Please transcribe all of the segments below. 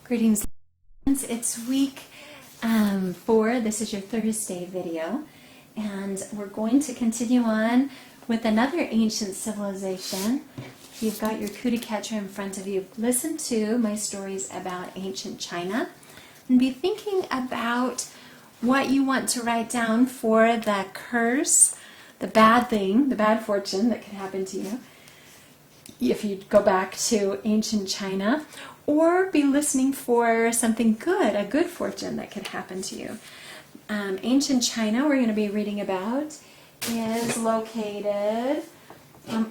Greetings, it's week 4. This is your Thursday video, and we're going to continue on with another ancient civilization. You've got your cootie catcher in front of you. Listen to my stories about ancient China and be thinking about what you want to write down for the curse, the bad thing, the bad fortune that could happen to you if you go back to ancient China, or be listening for something good, a good fortune that could happen to you. Ancient China, we're going to be reading about, is located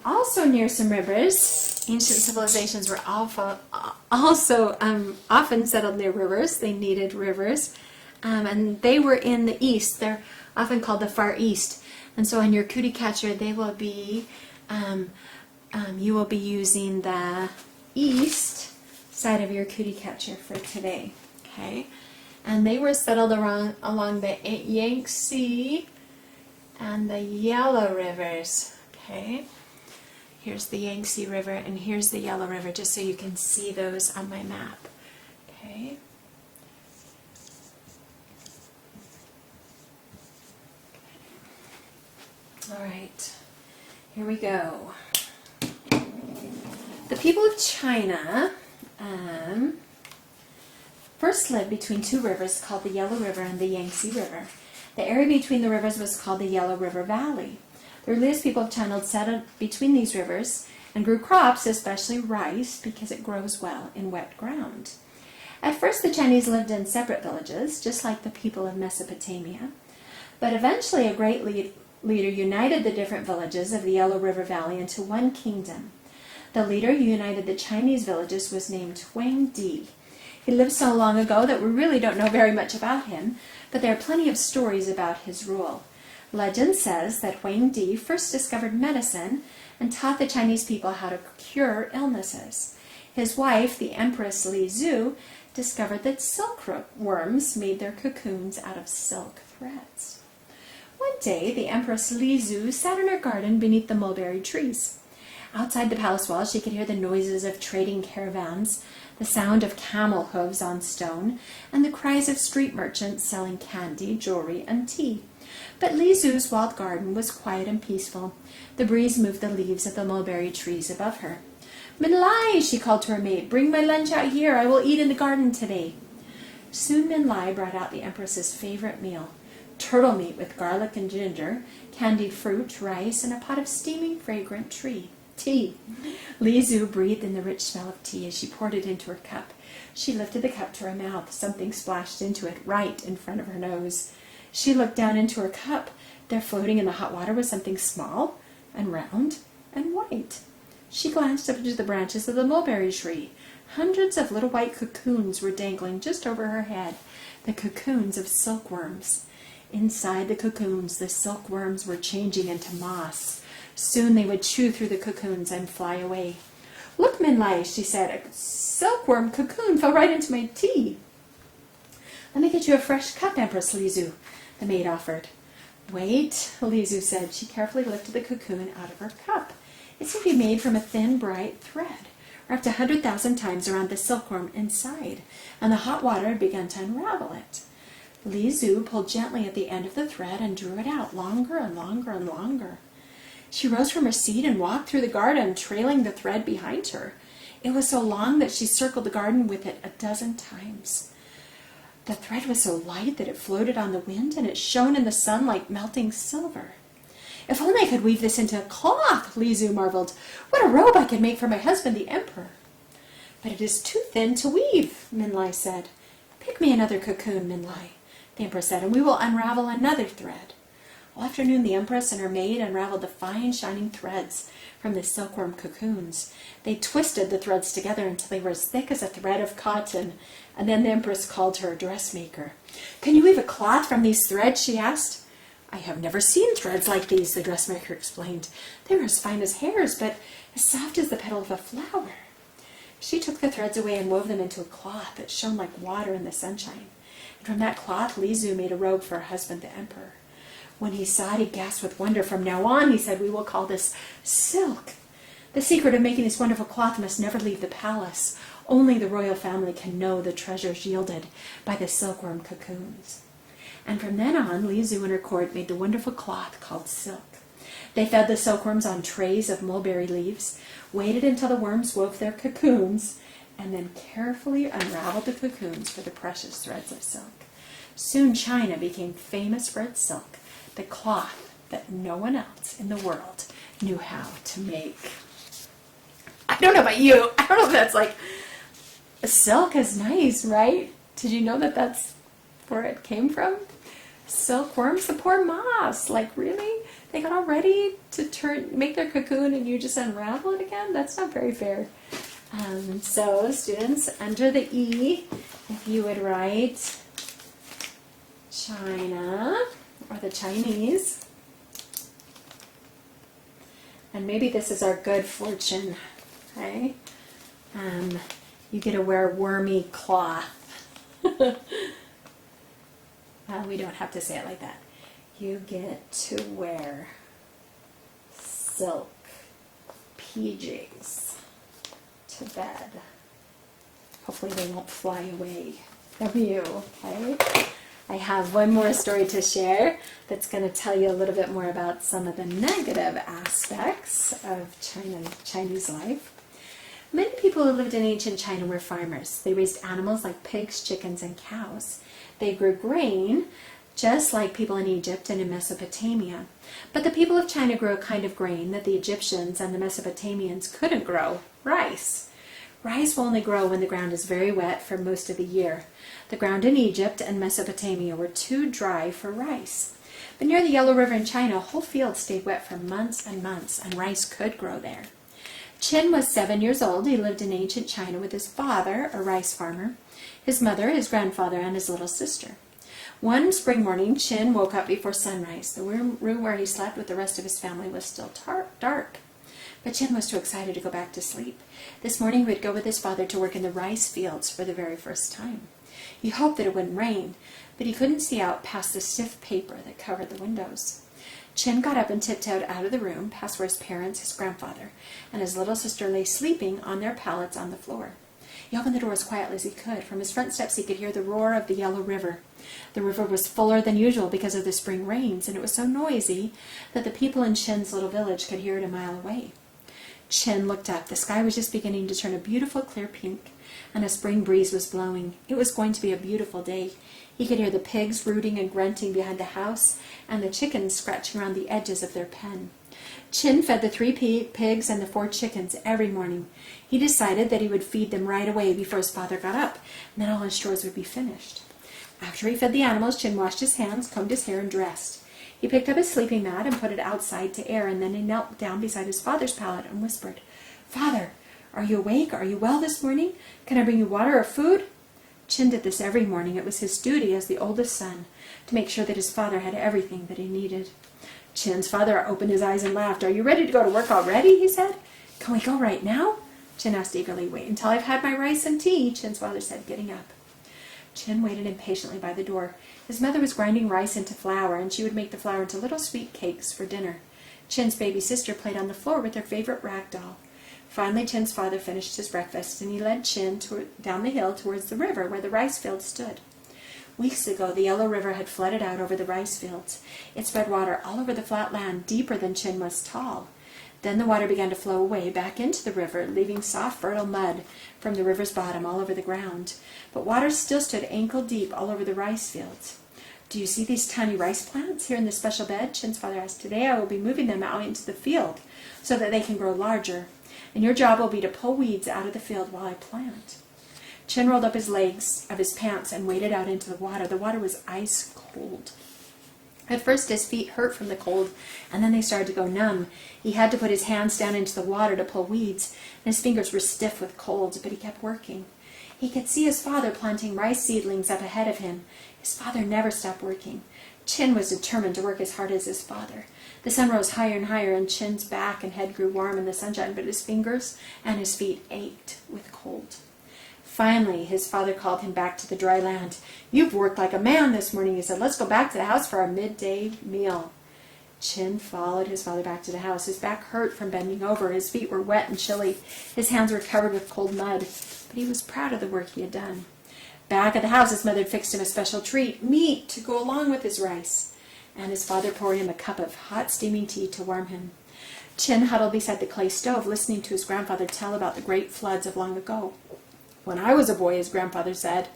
also near some rivers. Ancient civilizations were also often settled near rivers. They needed rivers. And they were in the east. They're often called the Far East. And so on your cootie catcher, they will be, you will be using the east side of your cootie catcher for today. Okay? And they were settled along the Yangtze and the Yellow rivers. Okay? Here's the Yangtze River and here's the Yellow River, just so you can see those on my map. Okay? All right, here we go. The people of China first lived between two rivers called the Yellow River and the Yangtze River. The area between the rivers was called the Yellow River Valley. The earliest people of China settled between these rivers and grew crops, especially rice, because it grows well in wet ground. At first, the Chinese lived in separate villages, just like the people of Mesopotamia. But eventually, a great leader united the different villages of the Yellow River Valley into one kingdom. The leader who united the Chinese villages was named Huang Di. He lived so long ago that we really don't know very much about him, but there are plenty of stories about his rule. Legend says that Huang Di first discovered medicine and taught the Chinese people how to cure illnesses. His wife, the Empress Li Zhu, discovered that silkworms made their cocoons out of silk threads. One day, the Empress Li Zhu sat in her garden beneath the mulberry trees. Outside the palace walls, she could hear the noises of trading caravans, the sound of camel hooves on stone, and the cries of street merchants selling candy, jewelry, and tea. But Li Zhu's walled garden was quiet and peaceful. The breeze moved the leaves of the mulberry trees above her. "Min Lai," she called to her maid, "bring my lunch out here. I will eat in the garden today." Soon Min Lai brought out the Empress's favorite meal: turtle meat with garlic and ginger, candied fruit, rice, and a pot of steaming, fragrant tea. Li Zhu breathed in the rich smell of tea as she poured it into her cup. She lifted the cup to her mouth. Something splashed into it right in front of her nose. She looked down into her cup. There, floating in the hot water, was something small and round and white. She glanced up into the branches of the mulberry tree. Hundreds of little white cocoons were dangling just over her head, the cocoons of silkworms. Inside the cocoons, the silkworms were changing into moss. Soon they would chew through the cocoons and fly away. "Look, Min Lai," she said, "a silkworm cocoon fell right into my tea." "Let me get you a fresh cup, Empress Li Zhu," the maid offered. "Wait," Li Zhu said. She carefully lifted the cocoon out of her cup. It seemed to be made from a thin, bright thread, wrapped 100,000 times around the silkworm inside, and the hot water had begun to unravel it. Li Zhu pulled gently at the end of the thread and drew it out longer and longer and longer. She rose from her seat and walked through the garden, trailing the thread behind her. It was so long that she circled the garden with it 12 times. The thread was so light that it floated on the wind, and it shone in the sun like melting silver. "If only I could weave this into a cloth," Li Zhu marveled. "What a robe I could make for my husband, the emperor." "But it is too thin to weave," Min Lai said. "Pick me another cocoon, Min Lai," the empress said, "and we will unravel another thread." All afternoon, the empress and her maid unraveled the fine, shining threads from the silkworm cocoons. They twisted the threads together until they were as thick as a thread of cotton, and then the empress called to her dressmaker. "Can you weave a cloth from these threads?" she asked. "I have never seen threads like these," the dressmaker explained. "They are as fine as hairs, but as soft as the petal of a flower." She took the threads away and wove them into a cloth that shone like water in the sunshine. And from that cloth, Li Zhu made a robe for her husband, the emperor. When he saw it, he gasped with wonder. "From now on," he said, "we will call this silk." The secret of making this wonderful cloth must never leave the palace. Only the royal family can know the treasures yielded by the silkworm cocoons. And from then on, Li Zhu and her court made the wonderful cloth called silk. They fed the silkworms on trays of mulberry leaves, waited until the worms wove their cocoons, and then carefully unraveled the cocoons for the precious threads of silk. Soon China became famous for its silk, the cloth that no one else in the world knew how to make. I don't know about you. I don't know if that's like, silk is nice, right? Did you know that that's where it came from? Silkworms, the poor moths, like really? They got all ready to make their cocoon and you just unravel it again? That's not very fair. So students, under the E, if you would write China or the Chinese, and maybe this is our good fortune, okay? You get to wear wormy cloth. We don't have to say it like that. You get to wear silk PJs to bed. Hopefully they won't fly away from you, okay? I have one more story to share that's going to tell you a little bit more about some of the negative aspects of Chinese life. Many people who lived in ancient China were farmers. They raised animals like pigs, chickens, and cows. They grew grain, just like people in Egypt and in Mesopotamia. But the people of China grew a kind of grain that the Egyptians and the Mesopotamians couldn't grow, rice. Rice will only grow when the ground is very wet for most of the year. The ground in Egypt and Mesopotamia were too dry for rice. But near the Yellow River in China, a whole field stayed wet for months, and rice could grow there. Qin was 7 years old. He lived in ancient China with his father, a rice farmer, his mother, his grandfather, and his little sister. One spring morning, Qin woke up before sunrise. The room where he slept with the rest of his family was still dark. But Qin was too excited to go back to sleep. This morning he would go with his father to work in the rice fields for the very first time. He hoped that it wouldn't rain, but he couldn't see out past the stiff paper that covered the windows. Qin got up and tiptoed out of the room, past where his parents, his grandfather, and his little sister lay sleeping on their pallets on the floor. He opened the door as quietly as he could. From his front steps he could hear the roar of the Yellow River. The river was fuller than usual because of the spring rains, and it was so noisy that the people in Qin's little village could hear it a mile away. Qin looked up. The sky was just beginning to turn a beautiful clear pink, and a spring breeze was blowing. It was going to be a beautiful day. He could hear the pigs rooting and grunting behind the house, and the chickens scratching around the edges of their pen. Qin fed the 3 pigs and the 4 chickens every morning. He decided that he would feed them right away before his father got up, and then all his chores would be finished. After he fed the animals, Qin washed his hands, combed his hair, and dressed. He picked up his sleeping mat and put it outside to air, and then he knelt down beside his father's pallet and whispered, "Father, are you awake? Are you well this morning? Can I bring you water or food?" Qin did this every morning. It was his duty as the oldest son to make sure that his father had everything that he needed. Qin's father opened his eyes and laughed. "Are you ready to go to work already?" he said. "Can we go right now?" Qin asked eagerly. "Wait until I've had my rice and tea," Qin's father said, getting up. Qin waited impatiently by the door. His mother was grinding rice into flour, and she would make the flour into little sweet cakes for dinner. Qin's baby sister played on the floor with her favorite rag doll. Finally, Qin's father finished his breakfast, and he led Qin down the hill towards the river where the rice field stood. Weeks ago, the Yellow River had flooded out over the rice fields. It spread water all over the flat land, deeper than Qin was tall. Then the water began to flow away back into the river, leaving soft, fertile mud from the river's bottom all over the ground. But water still stood ankle deep all over the rice fields. "Do you see these tiny rice plants here in this special bed?" Qin's father asked. "Today I will be moving them out into the field so that they can grow larger. And your job will be to pull weeds out of the field while I plant." Qin rolled up his legs of his pants and waded out into the water. The water was ice cold. At first his feet hurt from the cold, and then they started to go numb. He had to put his hands down into the water to pull weeds, and his fingers were stiff with cold, but he kept working. He could see his father planting rice seedlings up ahead of him. His father never stopped working. Qin was determined to work as hard as his father. The sun rose higher and higher, and Qin's back and head grew warm in the sunshine, but his fingers and his feet ached with cold. Finally, his father called him back to the dry land. "You've worked like a man this morning," he said. "Let's go back to the house for our midday meal." Qin followed his father back to the house. His back hurt from bending over. His feet were wet and chilly. His hands were covered with cold mud. But but he was proud of the work he had done. Back at the house, his mother had fixed him a special treat, meat, to go along with his rice, and his father poured him a cup of hot steaming tea to warm him. Chin huddled beside the clay stove, listening to his grandfather tell about the great floods of long ago. When I was a boy, his grandfather said,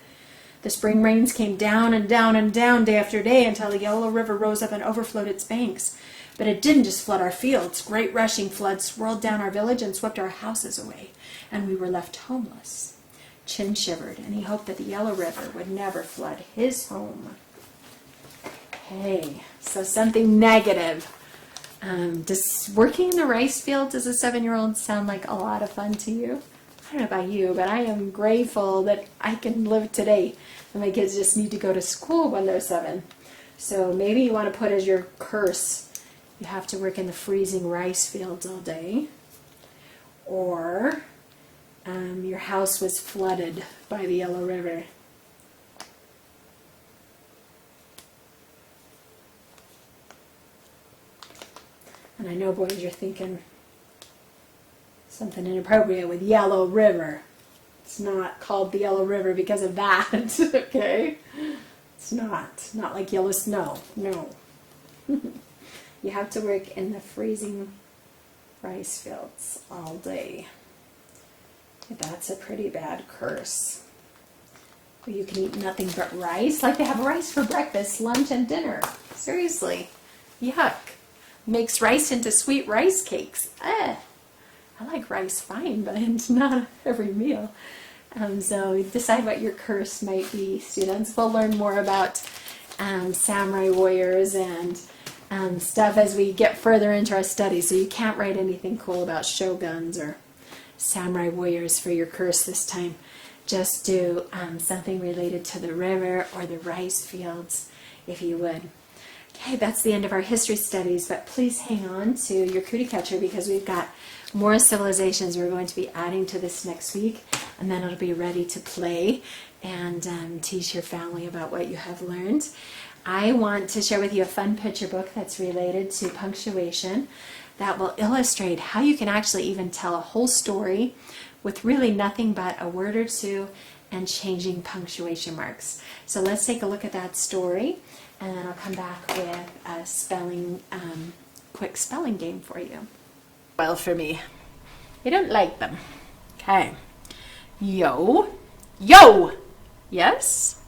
the spring rains came down and down and down day after day until the Yellow River rose up and overflowed its banks. But it didn't just flood our fields. Great rushing floods swirled down our village and swept our houses away, and we were left homeless. Chin shivered, and he hoped that the Yellow River would never flood his home. Okay, so something negative. Does working in the rice fields as a 7-year-old sound like a lot of fun to you? I don't know about you, but I am grateful that I can live today, and my kids just need to go to school when they're 7. So maybe you want to put as your curse, you have to work in the freezing rice fields all day, or your house was flooded by the Yellow River. And I know, boys, you're thinking something inappropriate with Yellow River. It's not called the Yellow River because of that, okay? It's not like yellow snow, no. You have to work in the freezing rice fields all day. That's a pretty bad curse. You can eat nothing but rice, like they have rice for breakfast, lunch, and dinner. Seriously, yuck. Makes rice into sweet rice cakes. I like rice fine, but it's not every meal. So decide what your curse might be, students. We'll learn more about samurai warriors and stuff as we get further into our study. So you can't write anything cool about shoguns or samurai warriors for your curse this time. Just do something related to the river or the rice fields, if you would. Okay, that's the end of our history studies, but please hang on to your cootie catcher because we've got more civilizations we're going to be adding to this next week, and then it'll be ready to play and teach your family about what you have learned. I want to share with you a fun picture book that's related to punctuation that will illustrate how you can actually even tell a whole story with really nothing but a word or two and changing punctuation marks. So let's take a look at that story, and then I'll come back with a spelling, quick spelling game for you. Well, for me, you don't like them. Okay. Yo, yo, yes,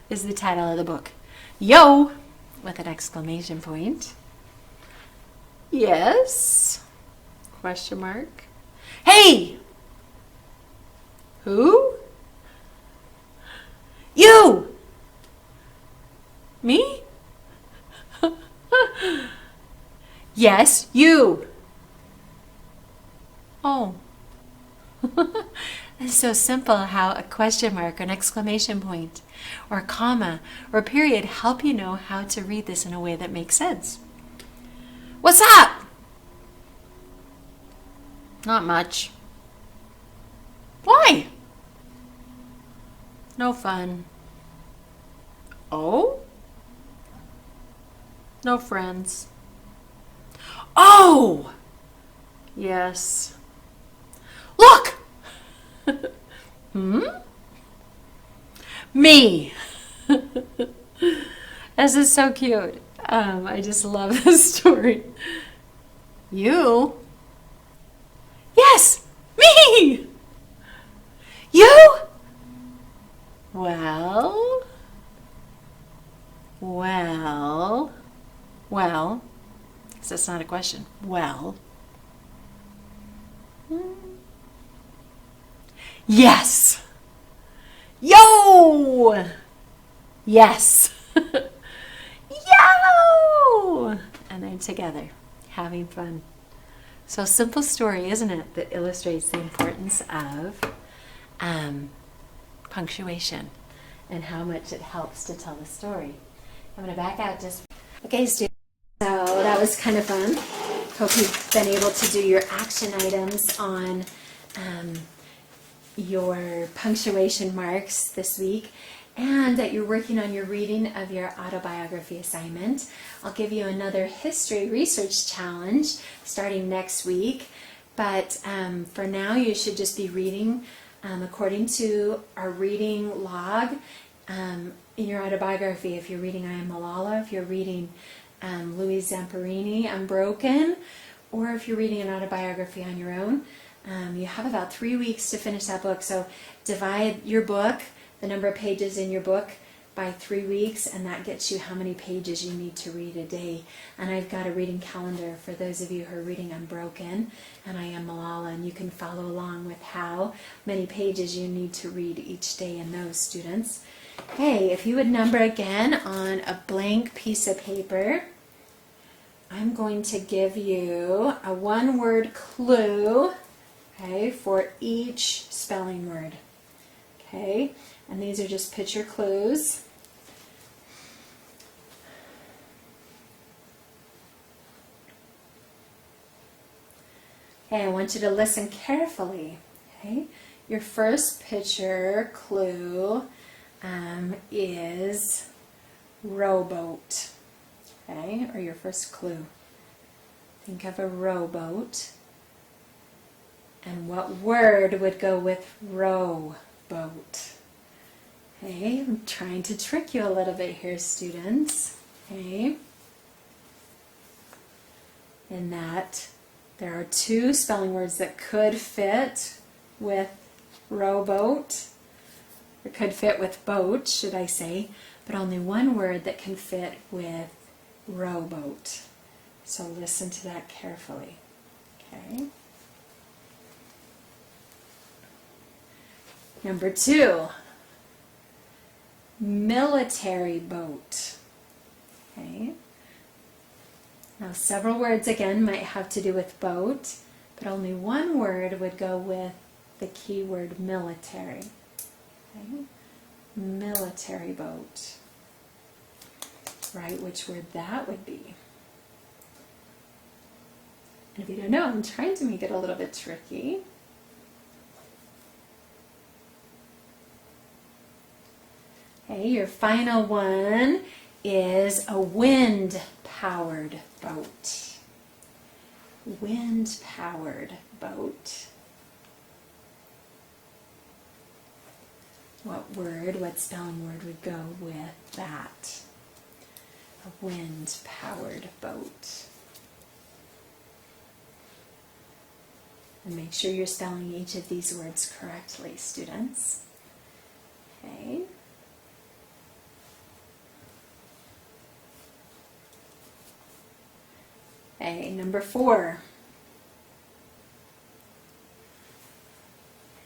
is the title of the book. Yo, with an exclamation point. Yes, question mark. Hey, who? You. Me? Yes, you. Oh. It's so simple how a question mark, an exclamation point, or a comma, or a period help you know how to read this in a way that makes sense. What's up? Not much. Why? No fun. Oh? No friends. Oh! Yes. Look! Me! This is so cute. I just love this story. You? Yes! Me! You? Well, because that's not a question. Well. Yes. Yo. Yes. Yo. And they're together, having fun. So simple story, isn't it, that illustrates the importance of punctuation and how much it helps to tell the story. I'm going to back out just. Okay, students. So that was kind of fun. Hope you've been able to do your action items on your punctuation marks this week, and that you're working on your reading of your autobiography assignment. I'll give you another history research challenge starting next week, but for now you should just be reading according to our reading log in your autobiography. If you're reading I Am Malala, if you're reading Louise Zamperini, Unbroken, or if you're reading an autobiography on your own, you have about 3 weeks to finish that book. So divide your book, the number of pages in your book, by 3 weeks, and that gets you how many pages you need to read a day. And I've got a reading calendar for those of you who are reading Unbroken and I Am Malala, and you can follow along with how many pages you need to read each day in those, students. Hey, if you would number again on a blank piece of paper, I'm going to give you a one-word clue, okay, for each spelling word. Okay, and these are just picture clues. Okay, I want you to listen carefully. Okay, your first picture clue is rowboat. Okay, or your first clue. Think of a rowboat. And what word would go with rowboat? Okay, I'm trying to trick you a little bit here, students. Okay, in that there are two spelling words that could fit with rowboat, or could fit with boat, should I say, but only one word that can fit with rowboat. So listen to that carefully. Okay. Number 2, military boat. Okay. Now several words again might have to do with boat, but only one word would go with the keyword military. Okay. Military boat. Right, which word that would be. And if you don't know, I'm trying to make it a little bit tricky. Okay, your final one is a wind-powered boat. Wind-powered boat. What spelling word would go with that? A wind-powered boat. And make sure you're spelling each of these words correctly, students. Okay. Okay, number 4.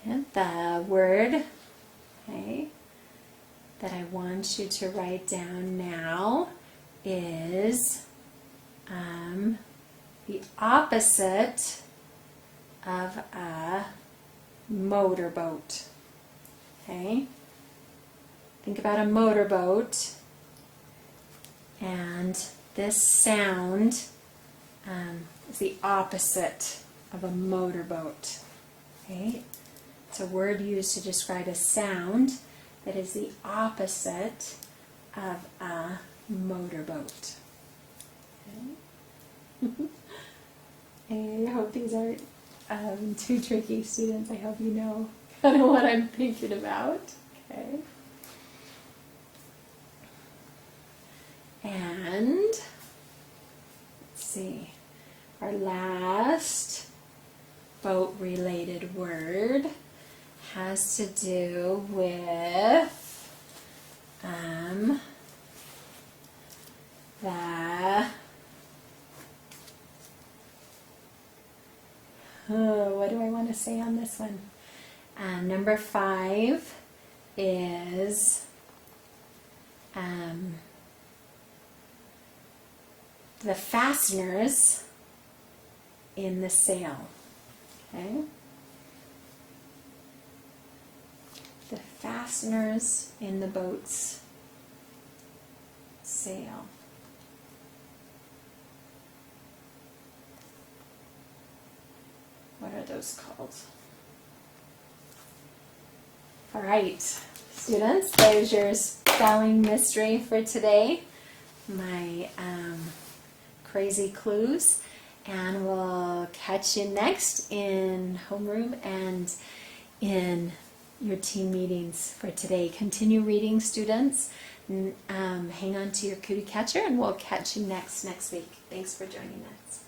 And the word, okay, that I want you to write down now is the opposite of a motorboat. Okay? Think about a motorboat, and this sound is the opposite of a motorboat. Okay? It's a word used to describe a sound that is the opposite of a motorboat. Okay? I hope these aren't too tricky, students. I hope you know kind of what I'm thinking about. Okay. And let's see, our last boat-related word has to do with what do I want to say on this one? Number 5 is the fasteners in the sail. Okay? The fasteners in the boat's sail. What are those called? All right, students, there's your spelling mystery for today. My crazy clues, and we'll catch you next in homeroom and in your team meetings for today. Continue reading, students. Hang on to your cootie catcher, and we'll catch you next week. Thanks for joining us.